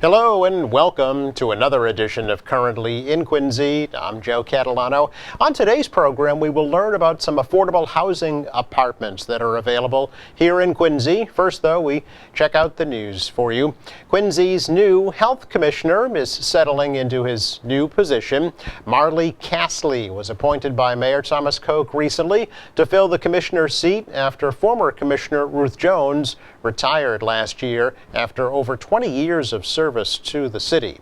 Hello and welcome to another edition of Currently in Quincy. I'm Joe Catalano. On today's program, we will learn about some affordable housing apartments that are available here in Quincy. First, though, we check out the news for you. Quincy's new health commissioner is settling into his new position. Marley Castley was appointed by Mayor Thomas Koch recently to fill the commissioner's seat after former Commissioner Ruth Jones retired last year after over 20 years of service to the city.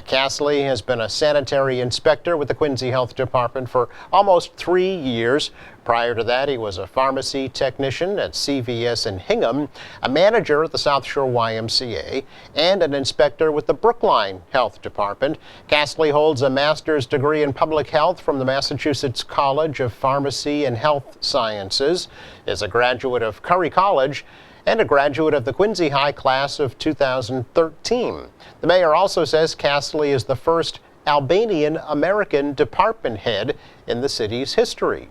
Castley has been a sanitary inspector with the Quincy Health Department for almost 3 years. Prior to that, he was a pharmacy technician at CVS in Hingham, a manager at the South Shore YMCA, and an inspector with the Brookline Health Department. Castley holds a master's degree in public health from the Massachusetts College of Pharmacy and Health Sciences, is a graduate of Curry College, and a graduate of the Quincy High class of 2013. The mayor also says Castley is the first Albanian American department head in the city's history.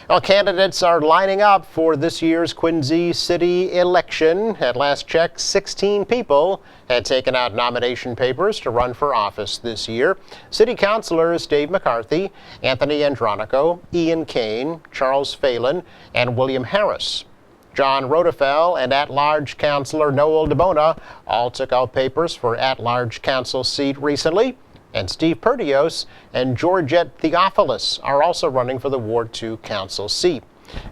Well, candidates are lining up for this year's Quincy city election. At last check, 16 people had taken out nomination papers to run for office this year. City councilors Dave McCarthy, Anthony Andronico, Ian Kane, Charles Phelan, and William Harris. John Rodefell and at-large councilor Noel DeBona all took out papers for at-large council seat recently. And Steve Perdios and Georgette Theophilus are also running for the Ward 2 council seat.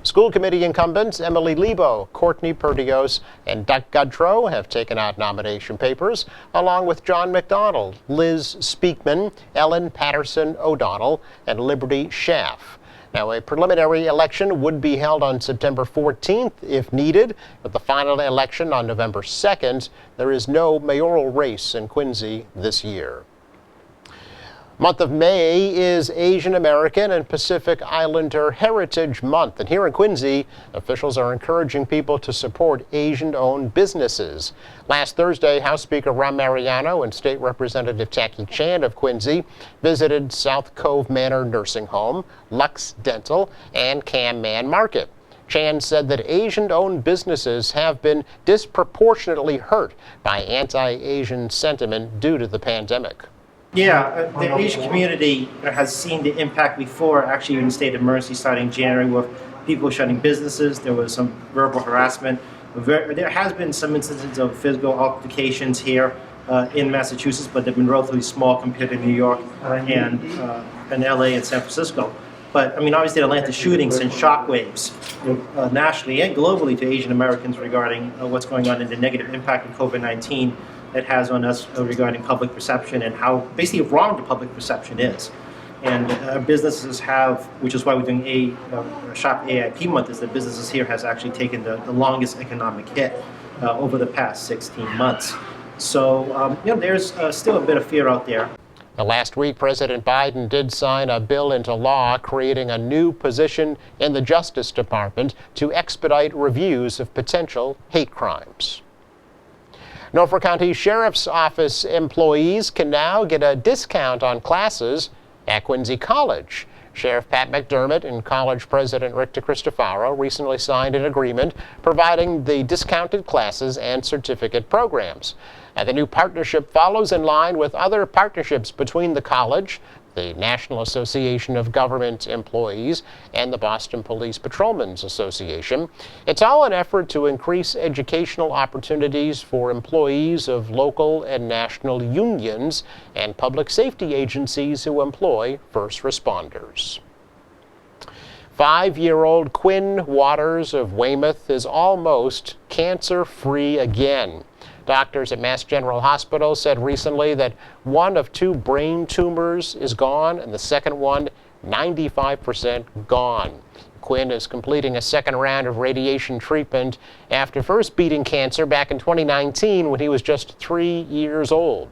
School committee incumbents Emily Lebo, Courtney Perdios, and Doug Gudrow have taken out nomination papers, along with John McDonald, Liz Speakman, Ellen Patterson O'Donnell, and Liberty Schaff. Now, a preliminary election would be held on September 14th if needed, but the final election on November 2nd. There is no mayoral race in Quincy this year. Month of May is Asian American and Pacific Islander Heritage Month, and here in Quincy, officials are encouraging people to support Asian-owned businesses. Last Thursday, House Speaker Ram Mariano and State Representative Jackie Chan of Quincy visited South Cove Manor Nursing Home, Lux Dental, and Cam Man Market. Chan said that Asian-owned businesses have been disproportionately hurt by anti-Asian sentiment due to the pandemic. Yeah, the Asian community has seen the impact before, actually in the state of emergency starting January, with people shutting businesses. There was some verbal harassment. There has been some instances of physical altercations here in Massachusetts, but they've been relatively small compared to New York and LA and San Francisco. But I mean, obviously, Atlanta shootings sent shockwaves nationally and globally to Asian Americans regarding what's going on and the negative impact of COVID-19 that has on us regarding public perception and how basically wrong the public perception is. And businesses have, which is why we're doing a Shop AIP month, is that businesses here has actually taken the longest economic hit over the past 16 months. So, there's still a bit of fear out there. Last week, President Biden did sign a bill into law creating a new position in the Justice Department to expedite reviews of potential hate crimes. Norfolk County Sheriff's Office employees can now get a discount on classes at Quincy College. Sheriff Pat McDermott and College President Rick DeCristofaro recently signed an agreement providing the discounted classes and certificate programs. The new partnership follows in line with other partnerships between the college, the National Association of Government Employees, and the Boston Police Patrolmen's Association. It's all an effort to increase educational opportunities for employees of local and national unions and public safety agencies who employ first responders. 5-year-old Quinn Waters of Weymouth is almost cancer-free again. Doctors at Mass General Hospital said recently that one of 2 brain tumors is gone and the second one 95% gone. Quinn is completing a second round of radiation treatment after first beating cancer back in 2019 when he was just 3 years old.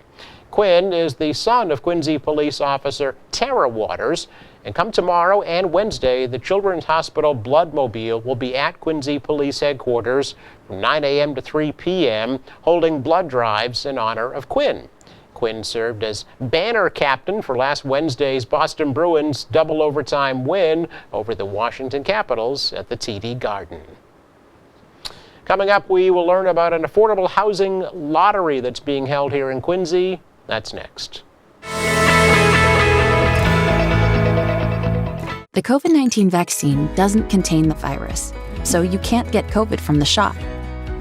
Quinn is the son of Quincy Police Officer Tara Waters, and come tomorrow and Wednesday, the Children's Hospital Bloodmobile will be at Quincy Police Headquarters from 9 a.m. to 3 p.m., holding blood drives in honor of Quinn. Quinn served as banner captain for last Wednesday's Boston Bruins double overtime win over the Washington Capitals at the TD Garden. Coming up, we will learn about an affordable housing lottery that's being held here in Quincy. That's next. The COVID-19 vaccine doesn't contain the virus, so you can't get COVID from the shot.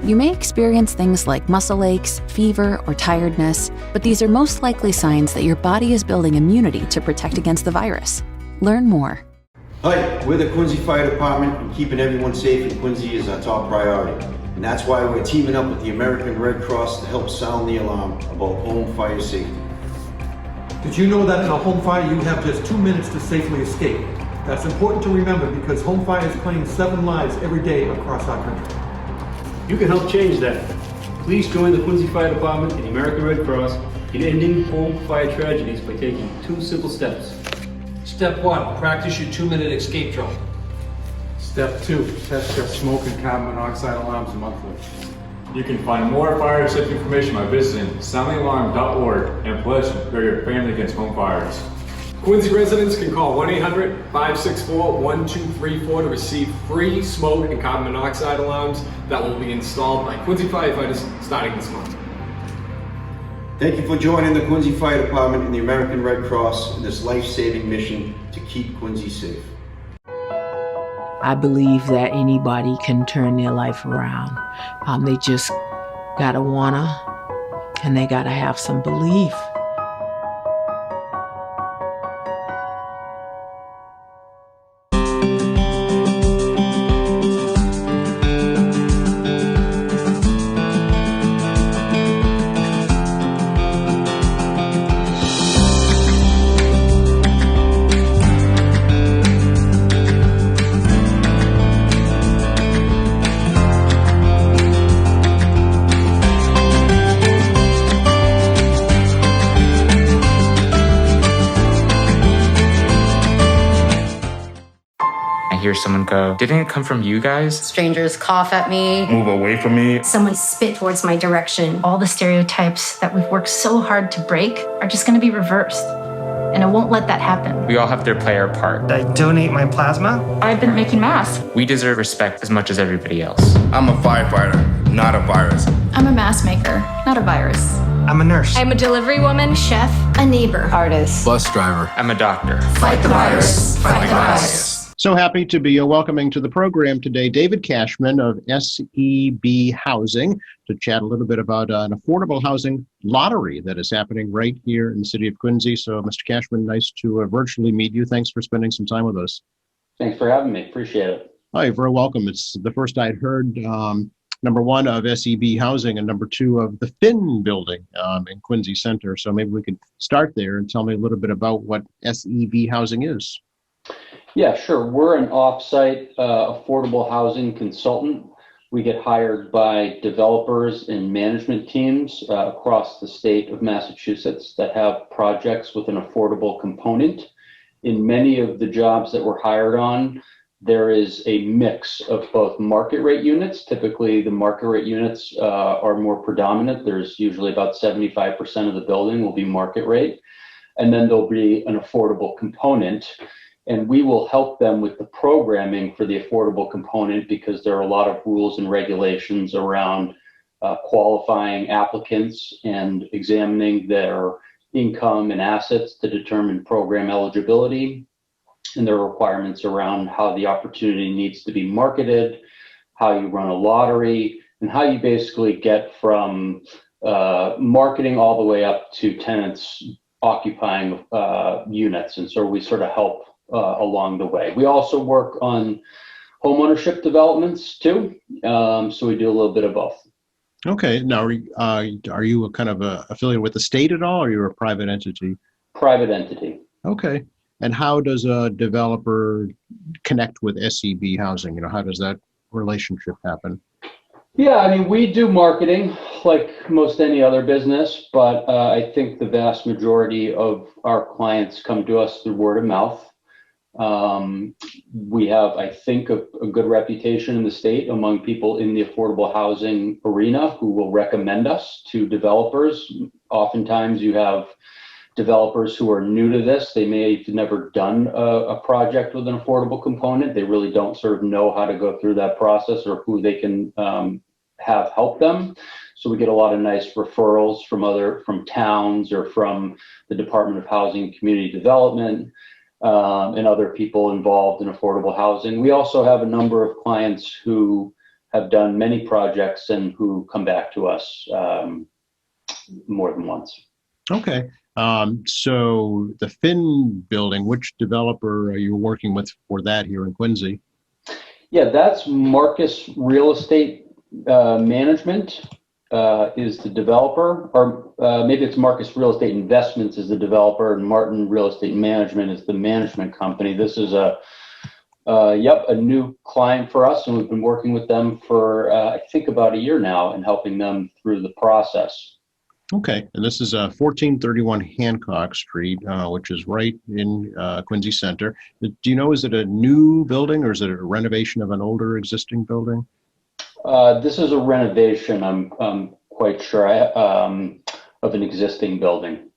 You may experience things like muscle aches, fever, or tiredness, but these are most likely signs that your body is building immunity to protect against the virus. Learn more. Hi, we're the Quincy Fire Department, and keeping everyone safe in Quincy is our top priority. And that's why we're teaming up with the American Red Cross to help sound the alarm about home fire safety. Did you know that in a home fire you have just 2 minutes to safely escape? That's important to remember because home fires claim 7 lives every day across our country. You can help change that. Please join the Quincy Fire Department and the American Red Cross in ending home fire tragedies by taking 2 simple steps. Step 1, practice your 2-minute escape drill. Step 2, test your smoke and carbon monoxide alarms monthly. You can find more fire safety information by visiting soundthealarm.org and pledge to prepare your family against home fires. Quincy residents can call 1-800-564-1234 to receive free smoke and carbon monoxide alarms that will be installed by Quincy firefighters starting this month. Thank you for joining the Quincy Fire Department and the American Red Cross in this life-saving mission to keep Quincy safe. I believe that anybody can turn their life around. They just gotta wanna, and they gotta have some belief. Hear someone go, "Didn't it come from you guys?" Strangers cough at me. Move away from me. Someone spit towards my direction. All the stereotypes that we've worked so hard to break are just going to be reversed. And I won't let that happen. We all have to play our part. I donate my plasma. I've been making masks. We deserve respect as much as everybody else. I'm a firefighter, not a virus. I'm a mask maker, not a virus. I'm a nurse. I'm a delivery woman, chef, a neighbor, artist. Bus driver. I'm a doctor. Fight the virus. Fight the virus. So happy to be welcoming to the program today David Cashman of SEB Housing to chat a little bit about an affordable housing lottery that is happening right here in the city of Quincy. So, Mr. Cashman, nice to virtually meet you. Thanks for spending some time with us. Thanks for having me. Appreciate it. Hi, you're very welcome. It's the first I'd heard, number one, of SEB Housing, and number two, of the Finn building in Quincy Center. So maybe we could start there and tell me a little bit about what SEB Housing is. Yeah, sure. We're an off-site affordable housing consultant. We get hired by developers and management teams across the state of Massachusetts that have projects with an affordable component. In many of the jobs that we're hired on, there is a mix of both market rate units. Typically, the market rate units are more predominant. There's usually about 75% of the building will be market rate. And then there'll be an affordable component. And we will help them with the programming for the affordable component because there are a lot of rules and regulations around qualifying applicants and examining their income and assets to determine program eligibility. And there are requirements around how the opportunity needs to be marketed, how you run a lottery, and how you basically get from marketing all the way up to tenants occupying units. And so we sort of help along the way. We also work on homeownership developments too. So we do a little bit of both. Okay. Now, are you a kind of affiliated with the state at all, or you're a private entity? Private entity. Okay. And how does a developer connect with SEB Housing? You know, how does that relationship happen? Yeah, I mean, we do marketing like most any other business, but I think the vast majority of our clients come to us through word of mouth. We have, I think, a good reputation in the state among people in the affordable housing arena who will recommend us to developers. Oftentimes you have developers who are new to this. They may have never done a project with an affordable component. They really don't sort of know how to go through that process or who they can have helped them. So we get a lot of nice referrals from towns or from the Department of Housing and Community Development, and other people involved in affordable housing. We also have a number of clients who have done many projects and who come back to us more than once. Okay. So the Finn building, which developer are you working with for that here in Quincy? Yeah, that's Marcus Real Estate Management is the developer, or maybe it's Marcus Real Estate Investments is the developer, and Martin Real Estate Management is the management company. This is a new client for us, and we've been working with them for I think about a year now and helping them through the process. Okay, and this is 1431 Hancock Street, which is right in Quincy Center. Do you know, is it a new building or is it a renovation of an older existing building? This is a renovation, I'm quite sure, of an existing building.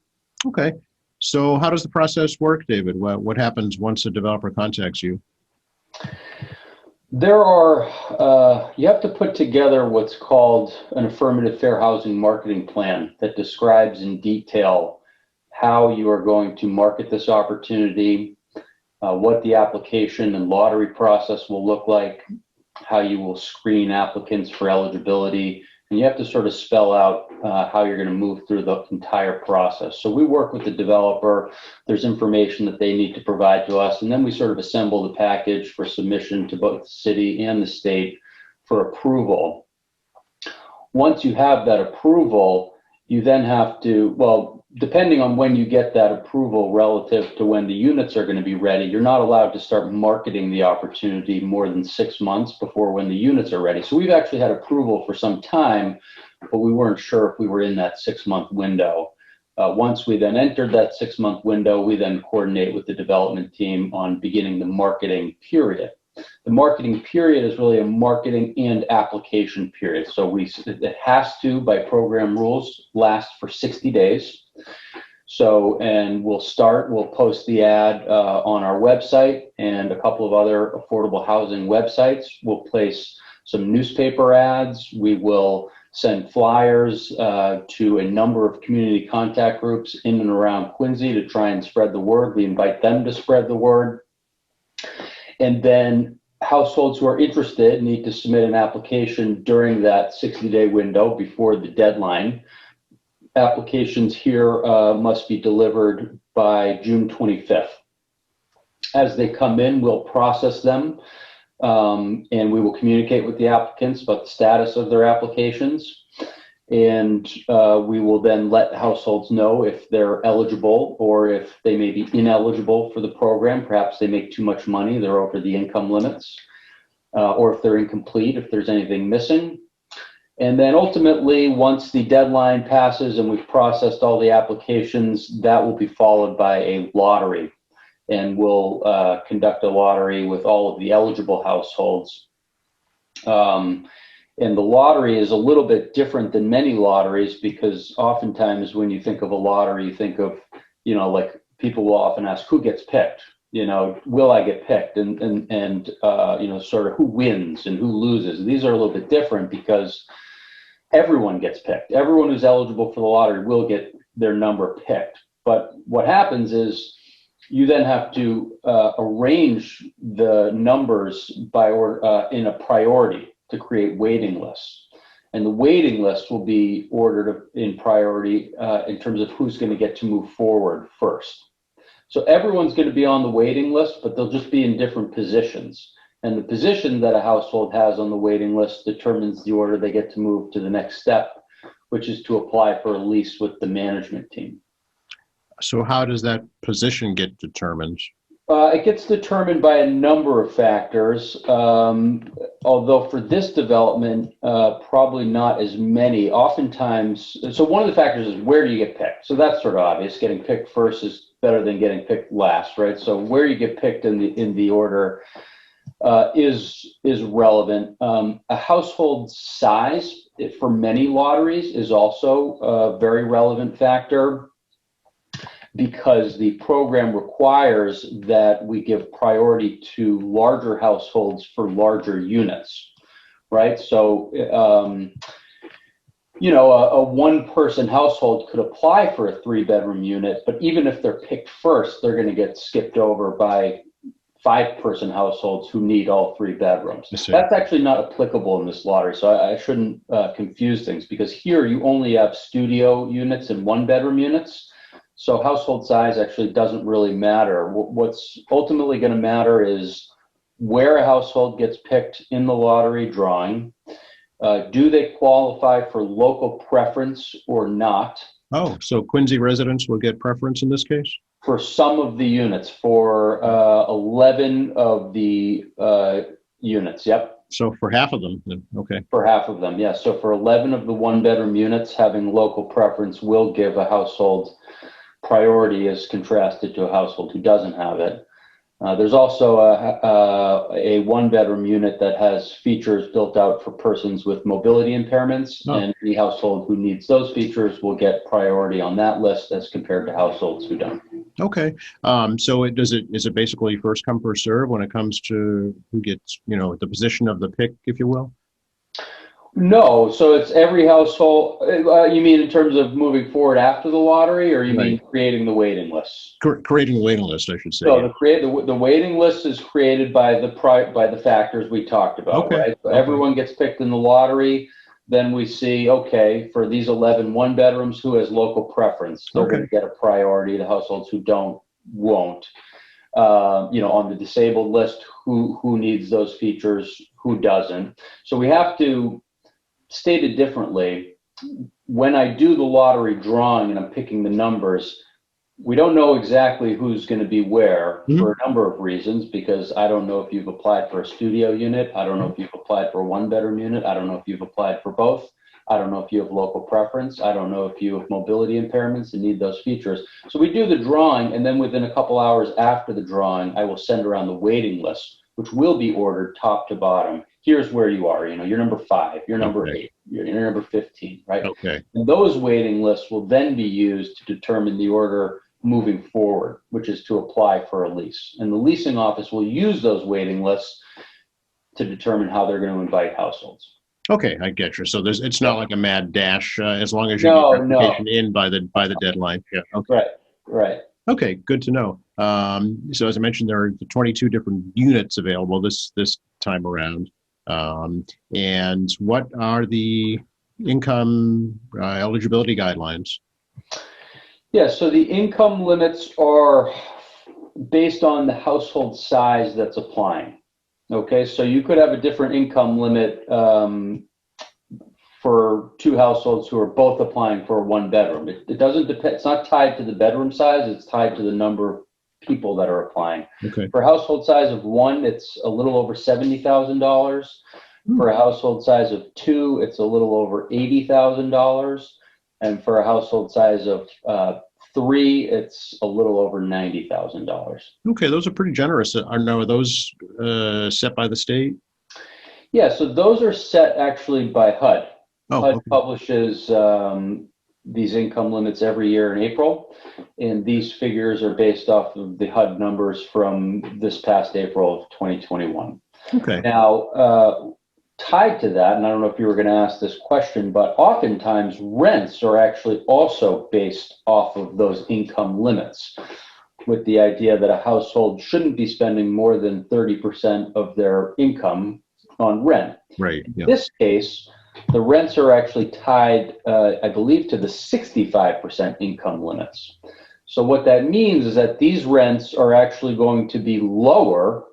Okay, so how does the process work, David? What happens once a developer contacts you? There are, you have to put together what's called an affirmative fair housing marketing plan that describes in detail how you are going to market this opportunity, what the application and lottery process will look like, how you will screen applicants for eligibility, and you have to sort of spell out how you're going to move through the entire process. So we work with the developer. There's information that they need to provide to us, and then we sort of assemble the package for submission to both the city and the state for approval. Once you have that approval, you then have to, well, depending on when you get that approval relative to when the units are going to be ready, you're not allowed to start marketing the opportunity more than 6 months before when the units are ready. So we've actually had approval for some time, but we weren't sure if we were in that 6-month window. Once we then entered that 6-month window, we then coordinate with the development team on beginning the marketing period. The marketing period is really a marketing and application period. So it has to, by program rules, last for 60 days. So, and we'll post the ad on our website and a couple of other affordable housing websites. We'll place some newspaper ads. We will send flyers to a number of community contact groups in and around Quincy to try and spread the word. We invite them to spread the word. And then households who are interested need to submit an application during that 60-day window before the deadline. Applications here must be delivered by June 25th. As they come in, we'll process them, and we will communicate with the applicants about the status of their applications. And we will then let households know if they're eligible or if they may be ineligible for the program. Perhaps they make too much money, they're over the income limits, or if they're incomplete, if there's anything missing. And then ultimately, once the deadline passes and we've processed all the applications, that will be followed by a lottery. And we'll conduct a lottery with all of the eligible households. And the lottery is a little bit different than many lotteries, because oftentimes when you think of a lottery, you think of, like people will often ask, who gets picked? Will I get picked? And sort of who wins and who loses. These are a little bit different because everyone gets picked. Everyone who's eligible for the lottery will get their number picked. But what happens is you then have to arrange the numbers in a priority to create waiting lists. And the waiting list will be ordered in priority in terms of who's going to get to move forward first. So everyone's going to be on the waiting list, but they'll just be in different positions. And the position that a household has on the waiting list determines the order they get to move to the next step, which is to apply for a lease with the management team. So how does that position get determined? It gets determined by a number of factors, although for this development, probably not as many. Oftentimes, so one of the factors is where do you get picked? So that's sort of obvious. Getting picked first is better than getting picked last, right? So where you get picked in the order is relevant. A household size for many lotteries is also a very relevant factor, because the program requires that we give priority to larger households for larger units, right? So, a one-person household could apply for a 3-bedroom unit, but even if they're picked first, they're going to get skipped over by 5-person households who need all 3 bedrooms. That's actually not applicable in this lottery, so I shouldn't confuse things, because here you only have studio units and 1-bedroom units. So household size actually doesn't really matter. What's ultimately going to matter is where a household gets picked in the lottery drawing. Do they qualify for local preference or not? Oh, so Quincy residents will get preference in this case? For some of the units, for 11 of the units, yep. So for half of them, okay. For half of them, yes. So for 11 of the 1-bedroom units, having local preference will give a household priority as contrasted to a household who doesn't have it. There's also a 1-bedroom unit that has features built out for persons with mobility impairments, and any household who needs those features will get priority on that list as compared to households who don't. Okay. So is it basically first come, first serve when it comes to who gets, the position of the pick, if you will? No, so it's every household. You mean in terms of moving forward after the lottery, or you mean creating the waiting list? Creating the waiting list, I should say. So the waiting list is created by the factors we talked about, right? So everyone gets picked in the lottery. Then we see, okay, for these 11 1-bedrooms, who has local preference? They're going to get a priority. The households who don't won't. On the disabled list, who needs those features, who doesn't. So we have to state it differently. When I do the lottery drawing and I'm picking the numbers, we don't know exactly who's going to be where for a number of reasons, because I don't know if you've applied for a studio unit. I don't know if you've applied for a 1-bedroom unit. I don't know if you've applied for both. I don't know if you have local preference. I don't know if you have mobility impairments and need those features. So we do the drawing, and then within a couple hours after the drawing, I will send around the waiting list, which will be ordered top to bottom. Here's where you are. You're number 5, you're number 8, you're number 15, right? Okay. And those waiting lists will then be used to determine the order moving forward, which is to apply for a lease. And the leasing office will use those waiting lists to determine how they're going to invite households. Okay, I get you. So it's not like a mad dash as long as you get your application in by the deadline. Yeah. Okay. Right. Okay, good to know. So as I mentioned, there are 22 different units available this time around. And what are the income eligibility guidelines? Yeah, so the income limits are based on the household size that's applying. Okay, so you could have a different income limit for 2 households who are both applying for a 1-bedroom. It doesn't depend, it's not tied to the bedroom size, it's tied to the number of people that are applying. Okay. For a household size of 1, it's a little over $70,000. For a household size of 2, it's a little over $80,000. And for a household size of 3, it's a little over $90,000. Okay, those are pretty generous. Are those set by the state? Yeah, so those are set actually by HUD. HUD okay. publishes these income limits every year in April, and these figures are based off of the HUD numbers from this past April of 2021. Okay. Now, tied to that, and I don't know if you were going to ask this question, but oftentimes rents are actually also based off of those income limits, with the idea that a household shouldn't be spending more than 30% of their income on rent. Right. Yeah. In this case, the rents are actually tied, I believe, to the 65% income limits. So what that means is that these rents are actually going to be lower,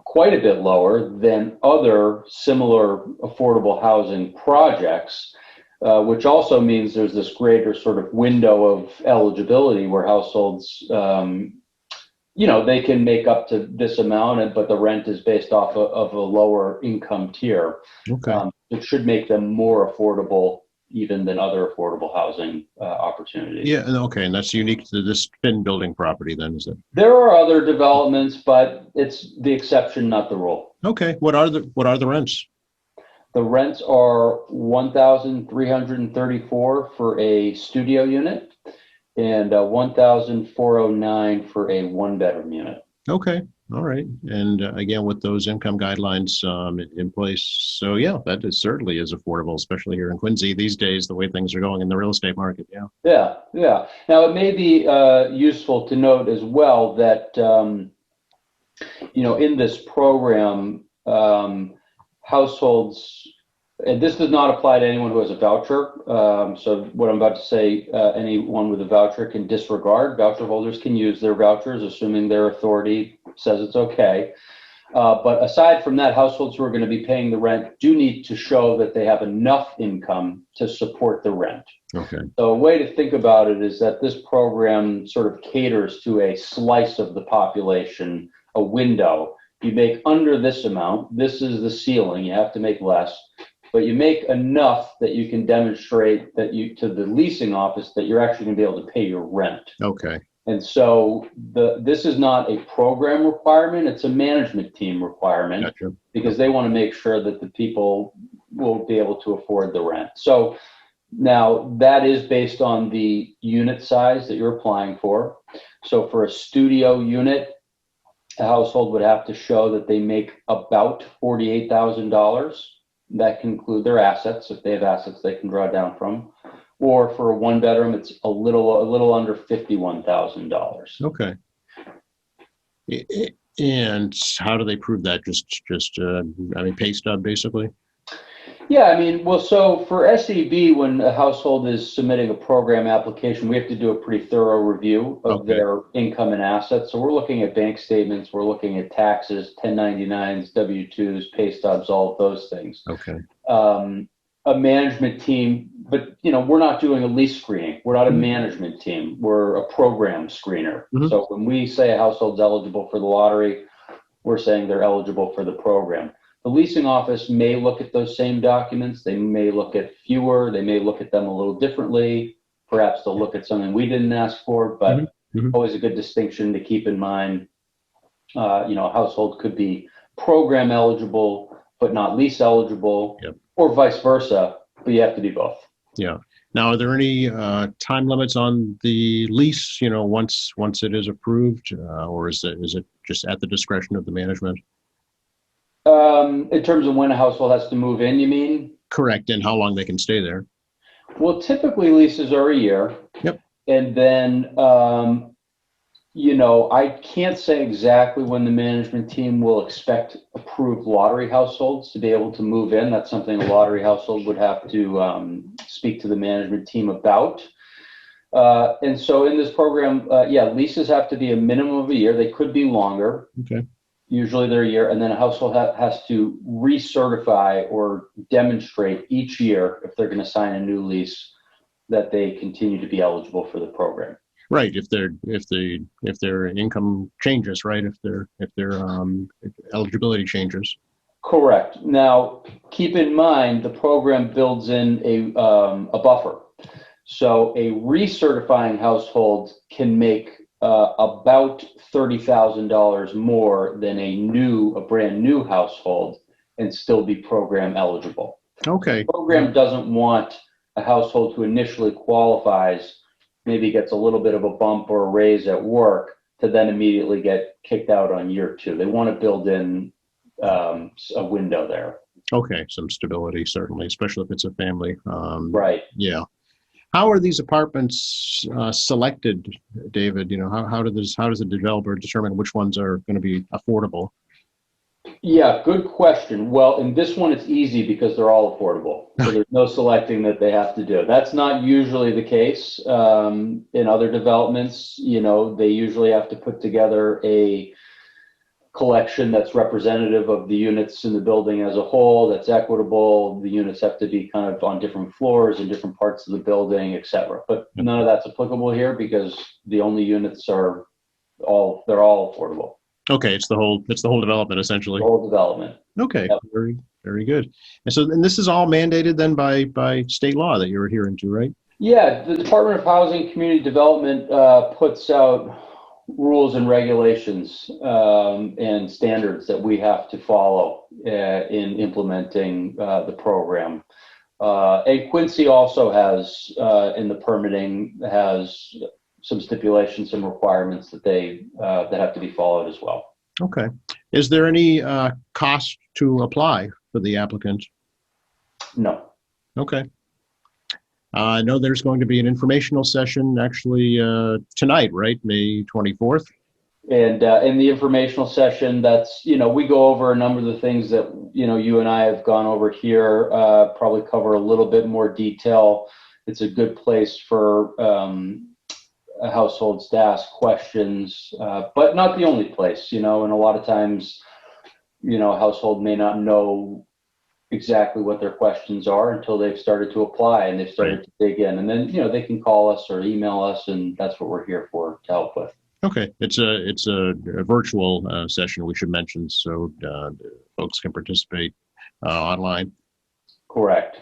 quite a bit lower than other similar affordable housing projects, which also means there's this greater sort of window of eligibility where households, they can make up to this amount, but the rent is based off of a lower income tier. Okay. It should make them more affordable even than other affordable housing opportunities. Yeah. Okay. And that's unique to this Finn building property then, is it? There are other developments, but it's the exception, not the rule. Okay. What are the rents? The rents are $1,334 for a studio unit and $1,409 for a 1-bedroom unit. Okay. All right. And again, with those income guidelines in place. So yeah, that is certainly is affordable, especially here in Quincy these days, the way things are going in the real estate market. Yeah. Yeah. Now, it may be useful to note as well that, in this program, households, and this does not apply to anyone who has a voucher. So what I'm about to say, anyone with a voucher can disregard. Voucher holders can use their vouchers, assuming their authority says it's okay. But aside from that, households who are going to be paying the rent do need to show that they have enough income to support the rent. Okay. So a way to think about it is that this program sort of caters to a slice of the population, a window. You make under this amount, this is the ceiling, you have to make less, but you make enough that you can demonstrate that to the leasing office that you're actually going to be able to pay your rent. Okay. And so this is not a program requirement, it's a management team requirement. Gotcha. Because they want to make sure that the people will be able to afford the rent. So now that is based on the unit size that you're applying for. So for a studio unit, a household would have to show that they make about $48,000. That can include their assets, if they have assets they can draw down from. Or for a one bedroom, it's a little under $51,000. Okay. And how do they prove that? Just pay stub basically? Yeah, I mean, well, so for SEB, when a household is submitting a program application, we have to do a pretty thorough review of their income and assets. So we're looking at bank statements, we're looking at taxes, 1099s, W-2s, pay stubs, all of those things. Okay. A management team, but we're not doing a lease screening. We're not a management team. We're a program screener. Mm-hmm. So when we say a household's eligible for the lottery, we're saying they're eligible for the program. The leasing office may look at those same documents. They may look at fewer. They may look at them a little differently. Perhaps they'll look at something we didn't ask for, but always a good distinction to keep in mind. A household could be program eligible, but not lease eligible, or vice versa, but you have to be both. Yeah. Now, are there any time limits on the lease, once it is approved, or is it just at the discretion of the management? In terms of when a household has to move in, you mean? Correct, and how long they can stay there. Well, typically leases are a year. Yep. And then, I can't say exactly when the management team will expect approved lottery households to be able to move in. That's something a lottery household would have to speak to the management team about. And so in this program, leases have to be a minimum of a year. They could be longer. Okay. Usually they're a year, and then a household has to recertify or demonstrate each year, if they're going to sign a new lease, that they continue to be eligible for the program. Right. If their income changes, right? If their eligibility changes. Correct. Now, keep in mind the program builds in a buffer. So a recertifying household can make about $30,000 more than a brand new household and still be program eligible. Okay. The program doesn't want a household who initially qualifies, maybe gets a little bit of a bump or a raise at work, to then immediately get kicked out on year two. They want to build in a window there. Okay, some stability certainly, especially if it's a family. Right. Yeah. How are these apartments selected, David? How does the developer determine which ones are going to be affordable? Yeah, good question. Well, in this one, it's easy because they're all affordable. So there's no selecting that they have to do. That's not usually the case. In other developments, they usually have to put together a collection that's representative of the units in the building as a whole, that's equitable. The units have to be kind of on different floors in different parts of the building, et cetera. But none of that's applicable here because the only units are all affordable. Okay, it's the whole development essentially. The whole development. Okay, yep. Very, very good. And this is all mandated then by state law that you're adhering to, right? Yeah, the Department of Housing and Community Development puts out rules and regulations and standards that we have to follow in implementing the program. And Quincy also has, in the permitting, has some stipulations, some requirements that have to be followed as well. Okay. Is there any cost to apply for the applicant? No. Okay. I know there's going to be an informational session actually tonight, right? May 24th. And in the informational session, that's, we go over a number of the things that, you and I have gone over here, probably cover a little bit more detail. It's a good place for households to ask questions, but not the only place, and a lot of times, a household may not know exactly what their questions are until they've started to apply and they've started to dig in. And then, they can call us or email us, and that's what we're here for, to help with. Okay, it's a virtual session, we should mention, so folks can participate online. Correct.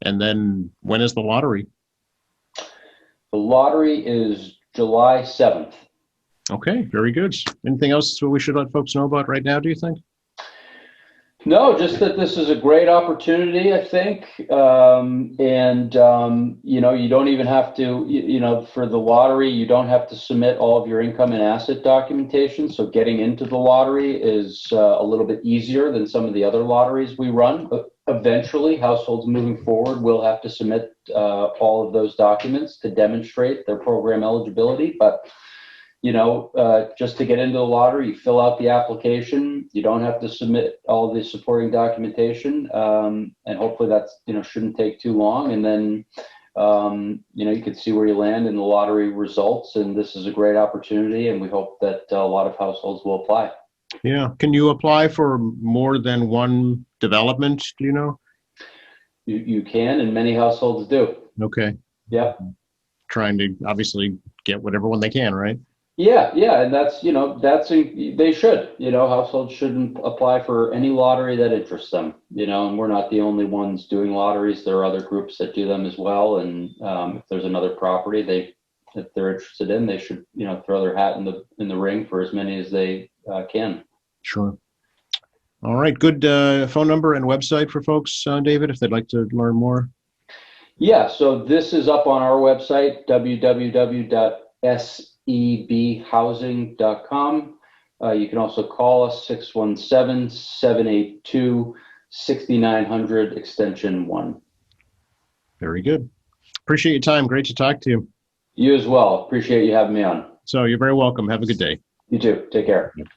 And then when is the lottery? The lottery is July 7th. Okay, very good. Anything else we should let folks know about right now, do you think? No, just that this is a great opportunity, I think. You don't even have to, for the lottery, you don't have to submit all of your income and asset documentation. So getting into the lottery is a little bit easier than some of the other lotteries we run. But eventually, households moving forward will have to submit all of those documents to demonstrate their program eligibility. But just to get into the lottery, you fill out the application. You don't have to submit all of the supporting documentation, and hopefully that's shouldn't take too long. And then you can see where you land in the lottery results. And this is a great opportunity, and we hope that a lot of households will apply. Yeah. Can you apply for more than one development? Do you know? You can, and many households do. Okay. Yeah. Trying to obviously get whatever one they can, right? Yeah, and that's they should, households shouldn't apply for any lottery that interests them, and we're not the only ones doing lotteries. There are other groups that do them as well. And if there's another property if they're interested in, they should, throw their hat in the ring for as many as they can. Sure. All right. Good phone number and website for folks, David, if they'd like to learn more. Yeah. So this is up on our website, www.sebhousing.com. You can also call us 617-782-6900 extension 1. Very good. Appreciate your time. Great to talk to you. You as well. Appreciate you having me on. So you're very welcome. Have a good day. You too. Take care. Yep.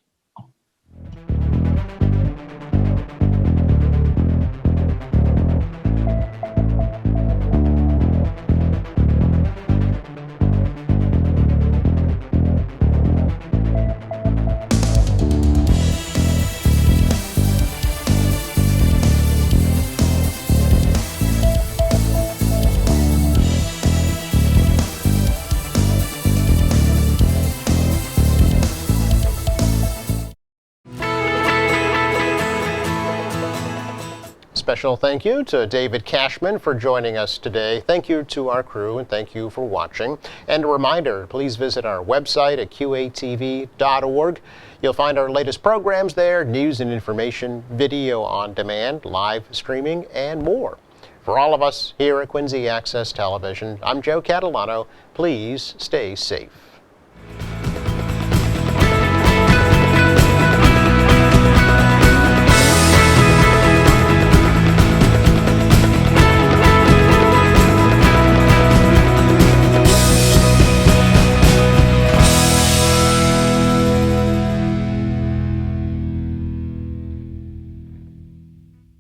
Special thank you to David Cashman for joining us today. Thank you to our crew, and thank you for watching. And a reminder, please visit our website at qatv.org. You'll find our latest programs there, news and information, video on demand, live streaming, and more. For all of us here at Quincy Access Television, I'm Joe Catalano. Please stay safe.